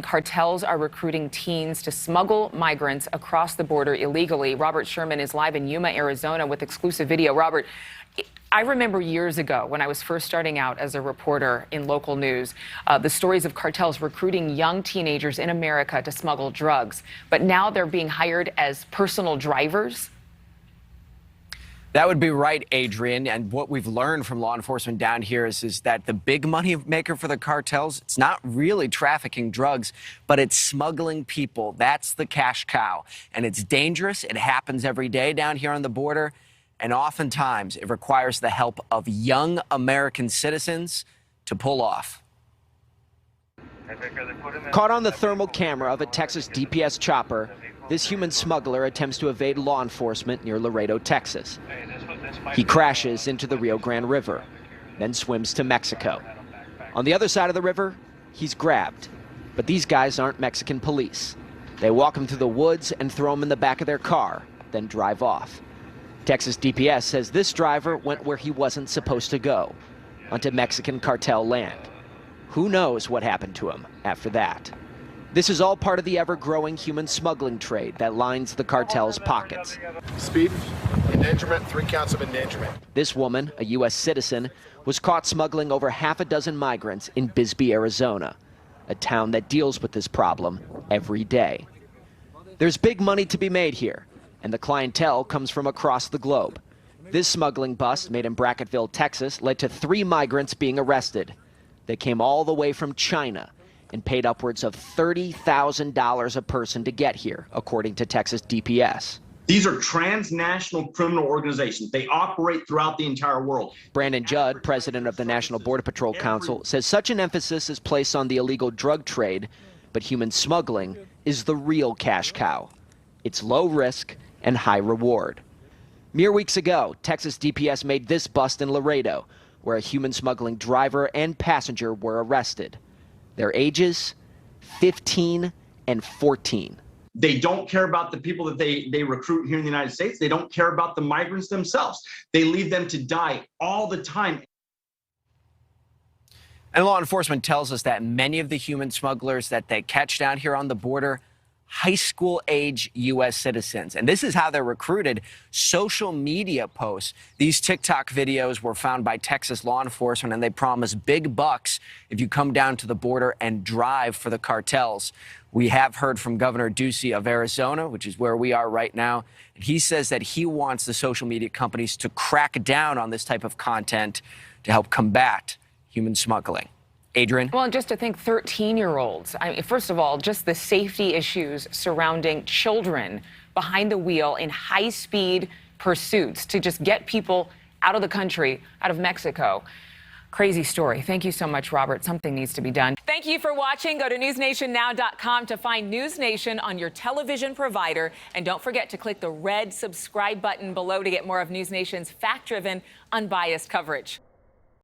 Cartels are recruiting teens to smuggle migrants across the border illegally. Robert Sherman is live in Yuma, Arizona with exclusive video. Robert, I remember years ago when I was first starting out as a reporter in local news, the stories of cartels recruiting young teenagers in America to smuggle drugs. But now they're being hired as personal drivers. That would be right, Adrienne. And what we've learned from law enforcement down here is that the big money maker for the cartels, it's not really trafficking drugs, but it's smuggling people. That's the cash cow. And it's dangerous. It happens every day down here on the border. And oftentimes it requires the help of young American citizens to pull off. Caught on the thermal camera of a Texas DPS chopper, this human smuggler attempts to evade law enforcement near Laredo, Texas. He crashes into the Rio Grande River, then swims to Mexico. On the other side of the river, he's grabbed. But these guys aren't Mexican police. They walk him through the woods and throw him in the back of their car, then drive off. Texas DPS says this driver went where he wasn't supposed to go, onto Mexican cartel land. Who knows what happened to him after that? This is all part of the ever-growing human smuggling trade that lines the cartel's pockets. Speed, endangerment, 3 counts of endangerment. This woman, a U.S. citizen, was caught smuggling over half a dozen migrants in Bisbee, Arizona, a town that deals with this problem every day. There's big money to be made here, and the clientele comes from across the globe. This smuggling bust, made in Brackettville, Texas, led to 3 migrants being arrested. They came all the way from China and paid upwards of $30,000 a person to get here, according to Texas DPS. These are transnational criminal organizations. They operate throughout the entire world. Brandon Judd, president of the National Border Patrol Council, says such an emphasis is placed on the illegal drug trade, but human smuggling is the real cash cow. It's low risk and high reward. Mere weeks ago, Texas DPS made this bust in Laredo, where a human smuggling driver and passenger were arrested. Their ages, 15 and 14. They don't care about the people that they recruit here in the United States. They don't care about the migrants themselves. They leave them to die all the time. And law enforcement tells us that many of the human smugglers that they catch down here on the border, high school age U.S. citizens. And this is how they're recruited. Social media posts. These TikTok videos were found by Texas law enforcement, and they promise big bucks if you come down to the border and drive for the cartels. We have heard from Governor Ducey of Arizona, which is where we are right now. And he says that he wants the social media companies to crack down on this type of content to help combat human smuggling. Adrienne? Well, and just to think 13-year-olds, I mean, first of all, just the safety issues surrounding children behind the wheel in high-speed pursuits to just get people out of the country, out of Mexico. Crazy story. Thank you so much, Robert. Something needs to be done. Thank you for watching. Go to newsnationnow.com to find NewsNation on your television provider. And don't forget to click the red subscribe button below to get more of NewsNation's fact-driven, unbiased coverage.